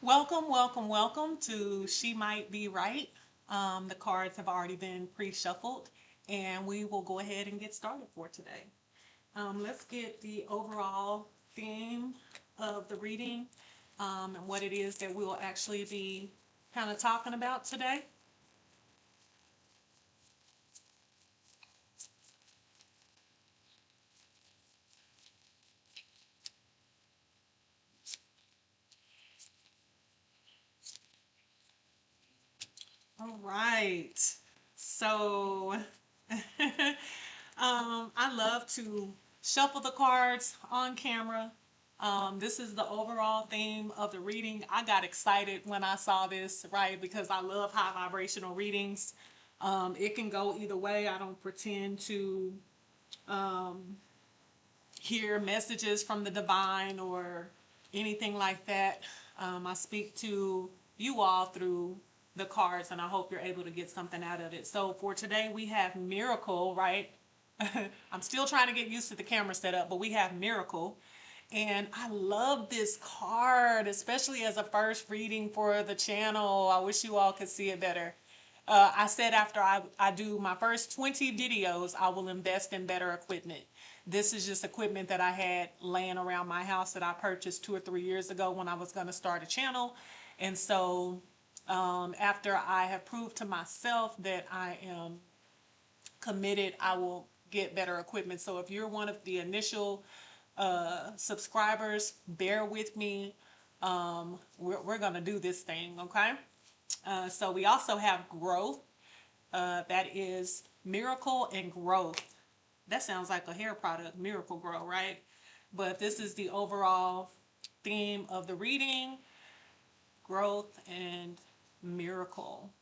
Welcome, welcome, welcome to She Might Be Right. The cards have already been pre-shuffled, and we will go ahead and get started for today. Let's get the overall theme of the reading and what it is that we'll actually be kind of talking about today. All right. So, I love to shuffle the cards on camera. This is the overall theme of the reading. I got excited when I saw this, right? Because I love high vibrational readings. It can go either way. I don't pretend to hear messages from the divine or anything like that. I speak to you all through the cards, and I hope you're able to get something out of it. So for today, we have Miracle, right? I'm still trying to get used to the camera setup, but we have Miracle. And I love this card, especially as a first reading for the channel. I wish you all could see it better. I said after I do my first 20 videos, I will invest in better equipment. This is just equipment that I had laying around my house that I purchased 2 or 3 years ago when I was going to start a channel. And so after I have proved to myself that I am committed, I will get better equipment. So if you're one of the initial subscribers, bear with me. We're going to do this thing, okay? So we also have growth. That is miracle and growth. That sounds like a hair product, Miracle Grow, right? But this is the overall theme of the reading, growth and miracle.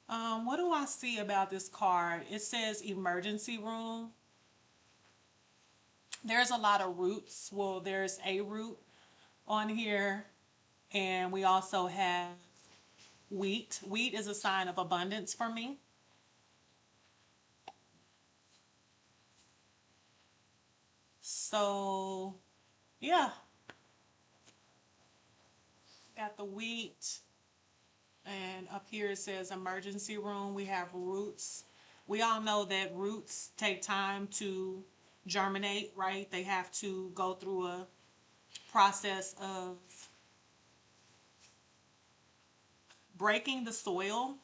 What do I see about this card? It says emergency room. There's a lot of roots. Well, there's a root on here, and we also have wheat. Wheat is a sign of abundance for me. So, yeah, got the wheat. And up here it says emergency room. We have roots. We all know that roots take time to germinate, right? They have to go through a process of breaking the soil,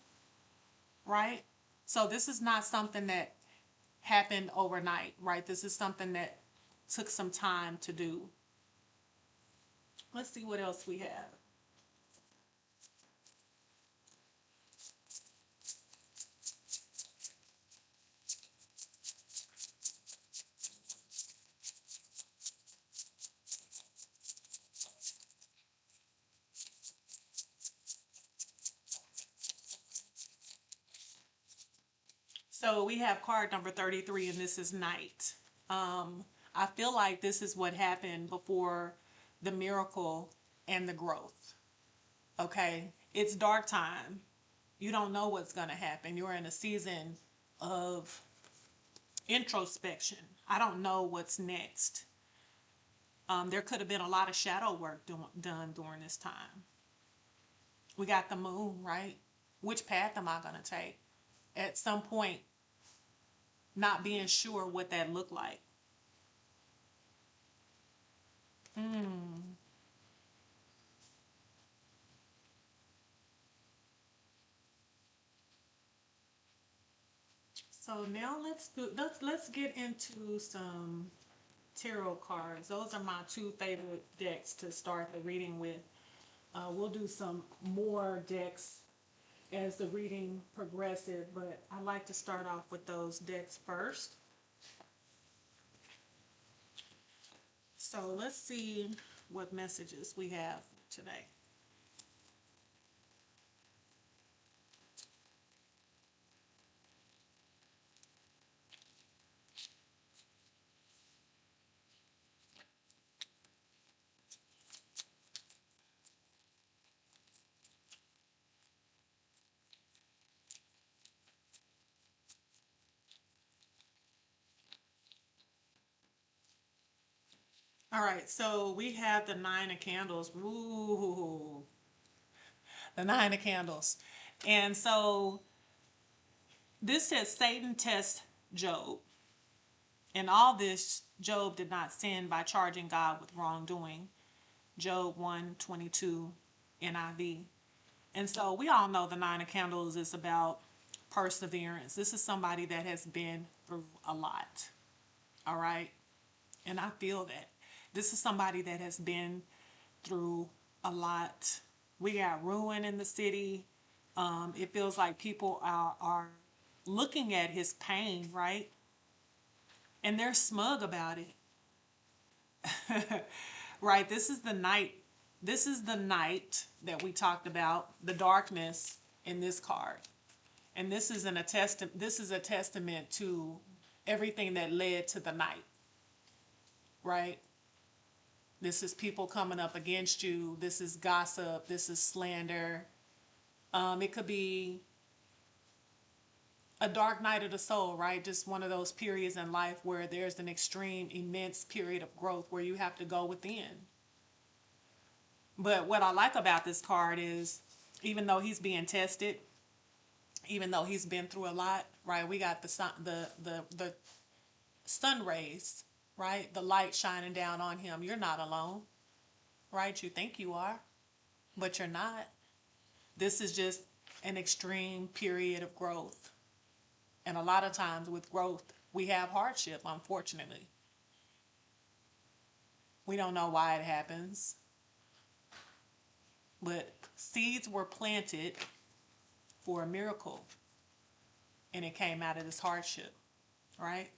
right? So this is not something that happened overnight, right? This is something that took some time to do. Let's see what else we have. So we have card number 33, and this is night. I feel like this is what happened before the miracle and the growth. Okay. It's dark time. You don't know what's going to happen. You're in a season of introspection. I don't know what's next. There could have been a lot of shadow work done during this time. We got the moon, right? Which path am I going to take? At some point, not being sure what that looked like. So now let's get into some tarot cards. Those are my two favorite decks to start the reading with. We'll do some more decks as the reading progresses, but I like to start off with those decks first. So let's see what messages we have today. All right, so we have the Nine of Candles. Ooh, the Nine of Candles. And so this says Satan tests Job. In all this, Job did not sin by charging God with wrongdoing. Job 1:22 NIV. And so we all know the Nine of Candles is about perseverance. This is somebody that has been through a lot. All right. And I feel that. This is somebody that has been through a lot. We got ruin in the city. It feels like people are looking at his pain, right? And they're smug about it. Right? This is the night. This is the night that we talked about, the darkness in this card. And this is a testament to everything that led to the night. Right? This is people coming up against you. This is gossip. This is slander. It could be a dark night of the soul, right? Just one of those periods in life where there's an extreme, immense period of growth where you have to go within. But what I like about this card is even though he's being tested, even though he's been through a lot, right? We got the sun rays, right? The light shining down on him. You're not alone, right? You think you are, but you're not. This is just an extreme period of growth. And a lot of times with growth, we have hardship, unfortunately. We don't know why it happens, but seeds were planted for a miracle, and it came out of this hardship, right?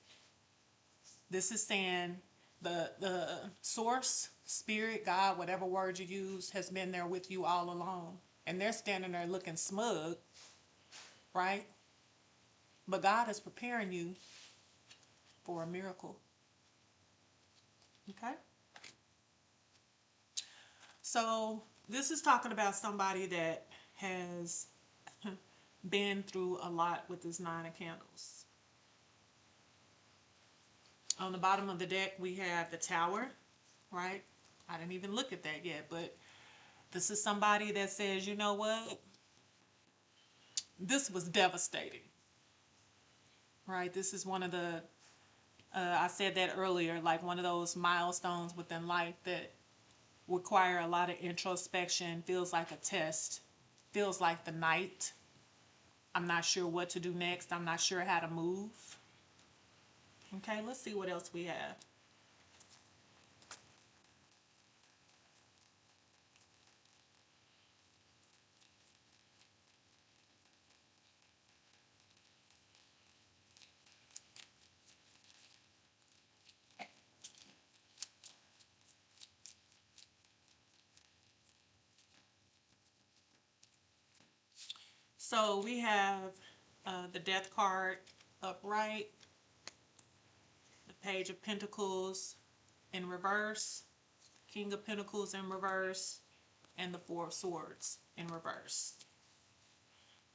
This is saying the source, spirit, God, whatever word you use, has been there with you all along. And they're standing there looking smug, right? But God is preparing you for a miracle. Okay? So this is talking about somebody that has been through a lot with this Nine of Candles. On the bottom of the deck, we have the Tower, right? I didn't even look at that yet, but this is somebody that says, you know what? This was devastating, right? This is one of the, I said that earlier, like one of those milestones within life that require a lot of introspection, feels like a test, feels like the night. I'm not sure what to do next. I'm not sure how to move. Okay, let's see what else we have. So we have the Death card upright, the Page of Pentacles in reverse, King of Pentacles in reverse, and the Four of Swords in reverse.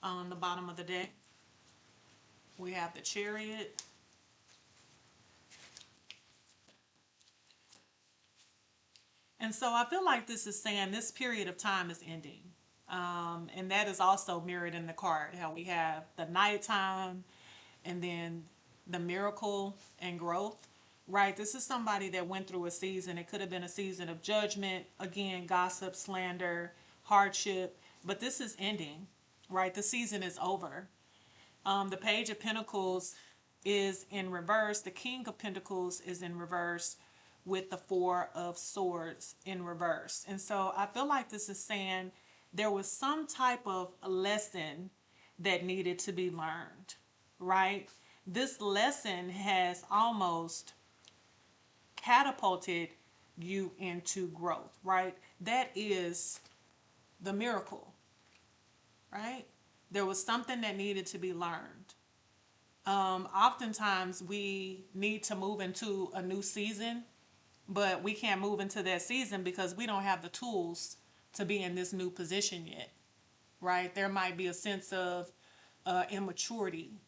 On the bottom of the deck, we have the Chariot. And so I feel like this is saying this period of time is ending. And that is also mirrored in the card, how we have the nighttime and then the miracle and growth, right? This is somebody that went through a season. It could have been a season of judgment, again, gossip, slander, hardship, but this is ending, right? The season is over. The Page of Pentacles is in reverse. The King of Pentacles is in reverse with the Four of Swords in reverse. And so I feel like this is saying there was some type of lesson that needed to be learned, right? This lesson has almost catapulted you into growth, right? That is the miracle, right? There was something that needed to be learned. Oftentimes we need to move into a new season, but we can't move into that season because we don't have the tools to be in this new position yet, right? There might be a sense of immaturity.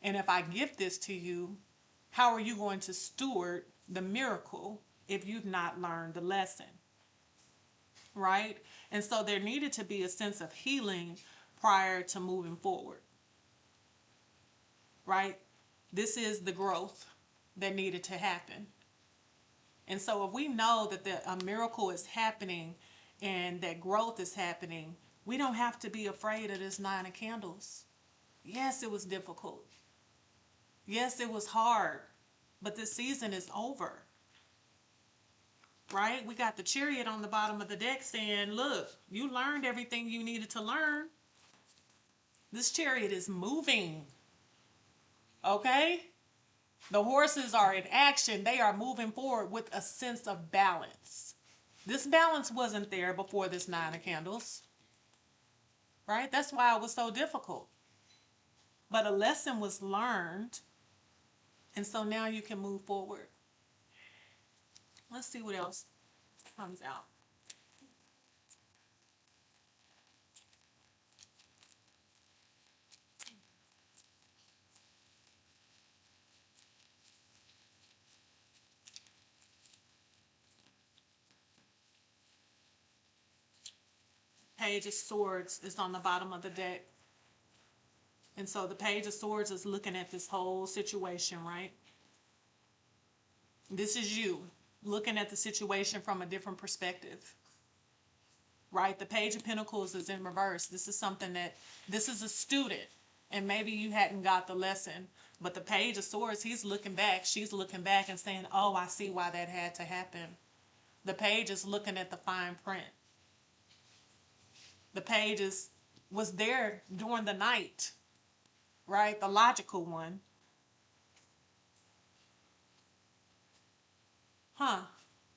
And if I give this to you, how are you going to steward the miracle if you've not learned the lesson, right? And so there needed to be a sense of healing prior to moving forward, right? This is the growth that needed to happen. And so if we know that a miracle is happening and that growth is happening, we don't have to be afraid of this Nine of Candles. Yes, it was difficult. Yes, it was hard, but this season is over, right? We got the Chariot on the bottom of the deck saying, look, you learned everything you needed to learn. This Chariot is moving, okay? The horses are in action. They are moving forward with a sense of balance. This balance wasn't there before this Nine of Candles, right? That's why it was so difficult. But a lesson was learned, and so now you can move forward. Let's see what else comes out. Page of Swords is on the bottom of the deck. And so the Page of Swords is looking at this whole situation, right? This is you looking at the situation from a different perspective, right? The Page of Pentacles is in reverse. This is something that, this is a student, and maybe you hadn't got the lesson. But the Page of Swords, he's looking back, she's looking back and saying, oh, I see why that had to happen. The Page is looking at the fine print. The Page was there during the night, right? The logical one. Huh.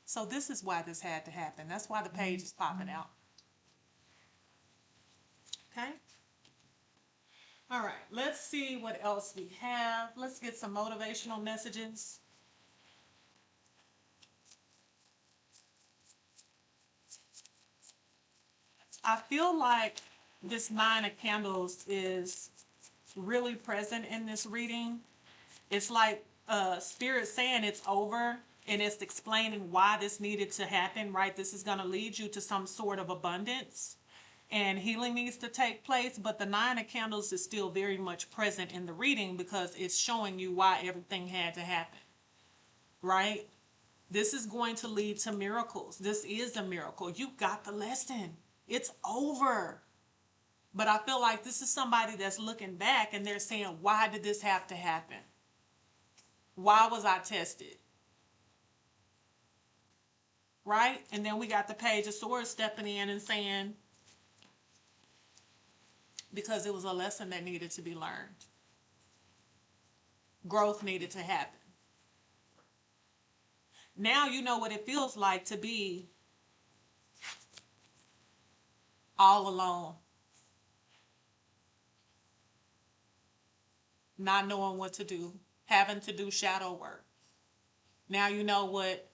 So this is why this had to happen. That's why the Page is popping out. Okay. All right. Let's see what else we have. Let's get some motivational messages. I feel like this Nine of Candles is really present in this reading. It's like Spirit saying it's over, and it's explaining why this needed to happen, right? This is going to lead you to some sort of abundance, and healing needs to take place. But the Nine of Candles is still very much present in the reading because it's showing you why everything had to happen, right? This is going to lead to miracles. This is a miracle. You got the lesson. It's over. But I feel like this is somebody that's looking back and they're saying, why did this have to happen? Why was I tested? Right? And then we got the Page of Swords stepping in and saying, because it was a lesson that needed to be learned. Growth needed to happen. Now you know what it feels like to be all alone. Not knowing what to do. Having to do shadow work. Now you know what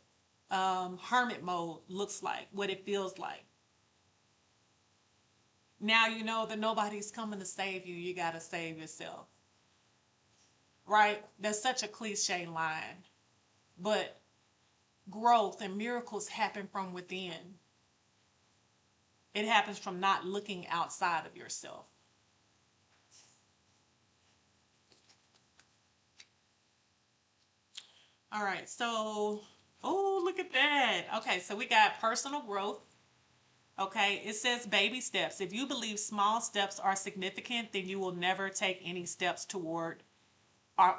hermit mode looks like, what it feels like. Now you know that nobody's coming to save you. You got to save yourself. Right? That's such a cliche line. But growth and miracles happen from within. It happens from not looking outside of yourself. All right, so, oh, look at that. Okay, so we got personal growth. Okay, it says baby steps. If you believe small steps are significant, then you will never take any steps toward, are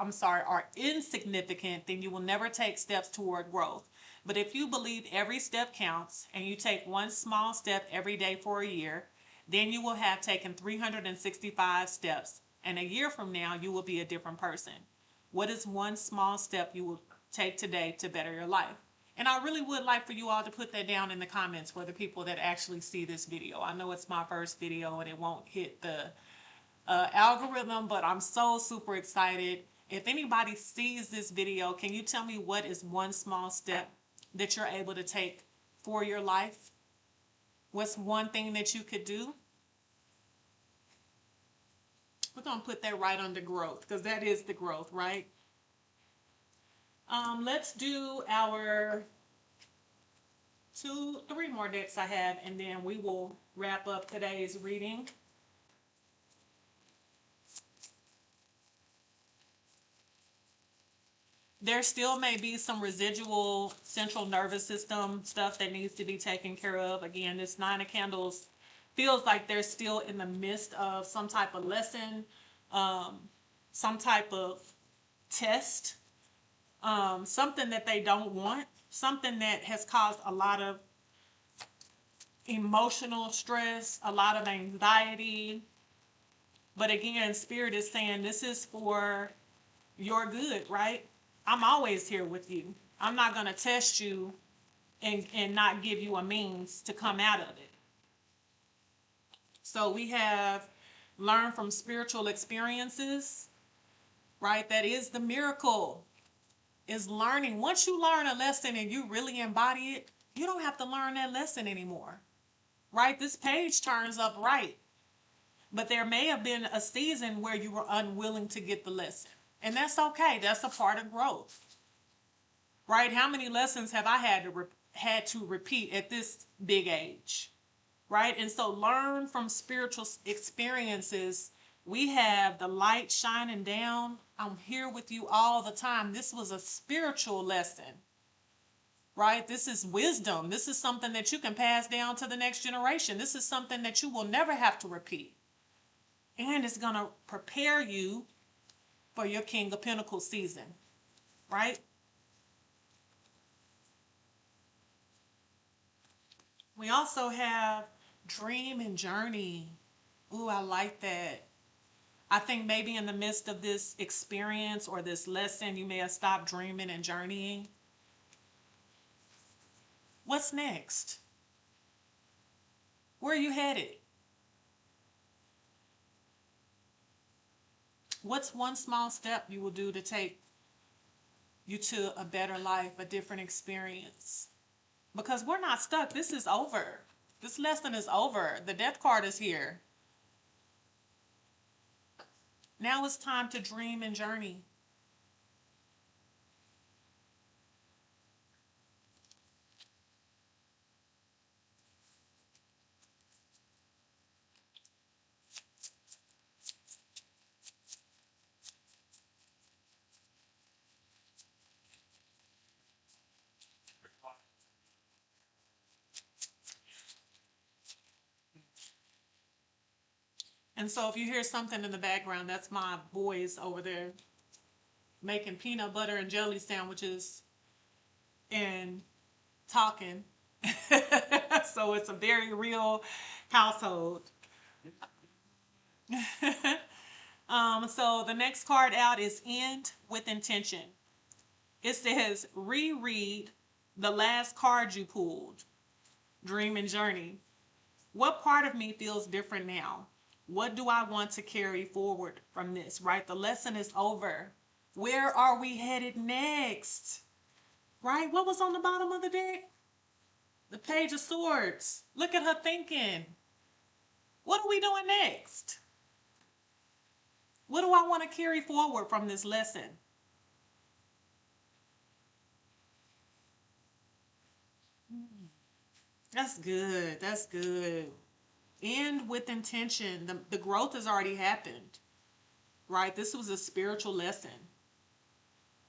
insignificant, then you will never take steps toward growth. But if you believe every step counts and you take one small step every day for a year, then you will have taken 365 steps. And a year from now, you will be a different person. What is one small step you will take today to better your life? And I really would like for you all to put that down in the comments for the people that actually see this video. I know it's my first video and it won't hit the algorithm, but I'm so super excited. If anybody sees this video, can you tell me what is one small step that you're able to take for your life? What's one thing that you could do? We're going to put that right under growth because that is the growth, right? Let's do our two, three more decks I have, and then we will wrap up today's reading. There still may be some residual central nervous system stuff that needs to be taken care of. Again, this Nine of Candles feels like they're still in the midst of some type of lesson, some type of test, something that they don't want, something that has caused a lot of emotional stress, a lot of anxiety. But again, Spirit is saying this is for your good, right? I'm always here with you. I'm not going to test you and not give you a means to come out of it. So we have learned from spiritual experiences, right? That is the miracle, is learning. Once you learn a lesson and you really embody it, you don't have to learn that lesson anymore, right? This page turns up right. But there may have been a season where you were unwilling to get the lesson. And that's okay. That's a part of growth. Right? How many lessons have I had to repeat at this big age? Right? And so learn from spiritual experiences. We have the light shining down. I'm here with you all the time. This was a spiritual lesson. Right? This is wisdom. This is something that you can pass down to the next generation. This is something that you will never have to repeat. And it's going to prepare you for your King of Pentacles season, right? We also have dream and journey. Ooh, I like that. I think maybe in the midst of this experience or this lesson, you may have stopped dreaming and journeying. What's next? Where are you headed? What's one small step you will do to take you to a better life, a different experience? Because we're not stuck. This is over. This lesson is over. The death card is here. Now it's time to dream and journey. And so if you hear something in the background, that's my boys over there making peanut butter and jelly sandwiches and talking. So it's a very real household. So the next card out is End with Intention. It says reread the last card you pulled, Dream and Journey. What part of me feels different now? What do I want to carry forward from this, right? The lesson is over. Where are we headed next? Right? What was on the bottom of the deck? The Page of Swords. Look at her thinking. What are we doing next? What do I want to carry forward from this lesson? That's good. That's good. End with intention. The growth has already happened, right? This was a spiritual lesson.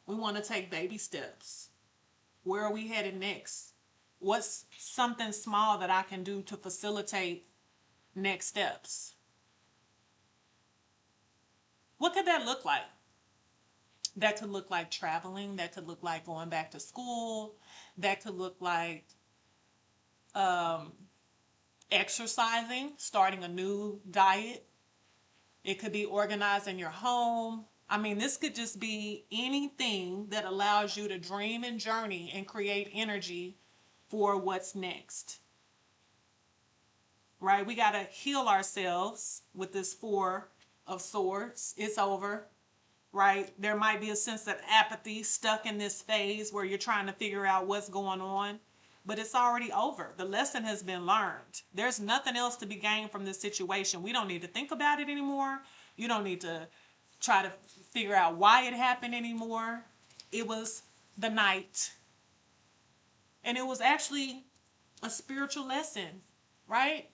We want to take baby steps. Where are we headed next? What's something small that I can do to facilitate next steps? What could that look like? That could look like traveling. That could look like going back to school. That could look like exercising, starting a new diet. It could be organizing your home. I mean, this could just be anything that allows you to dream and journey and create energy for what's next. Right? We got to heal ourselves with this Four of Swords. It's over. Right? There might be a sense of apathy stuck in this phase where you're trying to figure out what's going on, but it's already over. The lesson has been learned. There's nothing else to be gained from this situation. We don't need to think about it anymore. You don't need to try to figure out why it happened anymore. It was the night. And it was actually a spiritual lesson, right?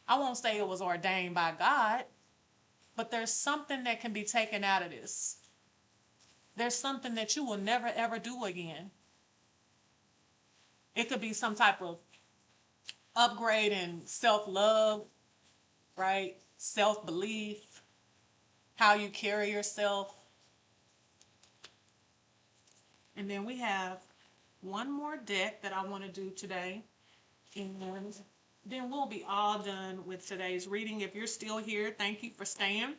I won't say it was ordained by God, but there's something that can be taken out of this. There's something that you will never ever do again. It could be some type of upgrade in self love, right? Self belief, how you carry yourself. And then we have one more deck that I want to do today. And then we'll be all done with today's reading. If you're still here, thank you for staying.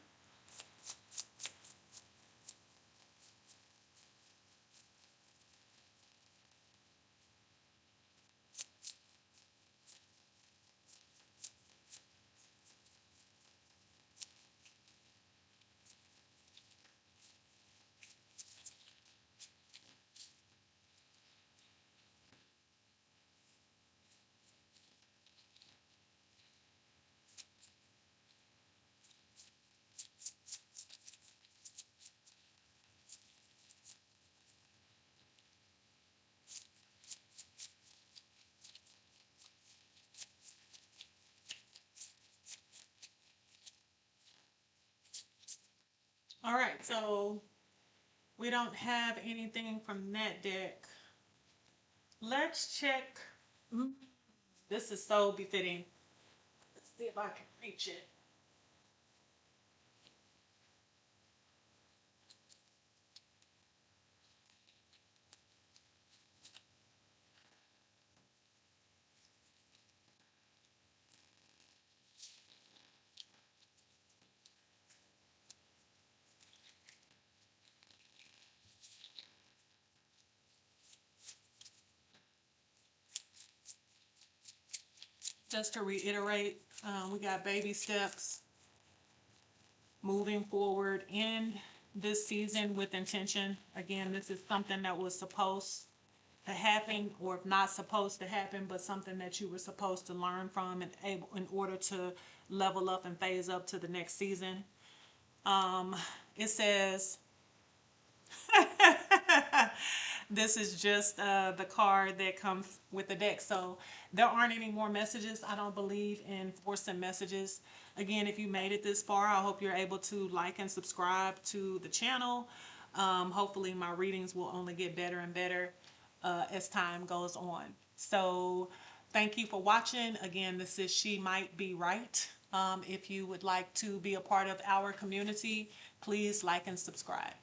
All right, so we don't have anything from that deck. Let's check. This is so befitting. Let's see if I can reach it. Just to reiterate, we got baby steps moving forward in this season with intention. Again, this is something that was supposed to happen, or if not supposed to happen, but something that you were supposed to learn from and able in order to level up and phase up to the next season. It says this is just the card that comes with the deck. So there aren't any more messages. I don't believe in forcing messages. Again, if you made it this far, I hope you're able to like and subscribe to the channel. Hopefully my readings will only get better and better as time goes on. So thank you for watching. Again, this is She Might Be Right. If you would like to be a part of our community, please like and subscribe.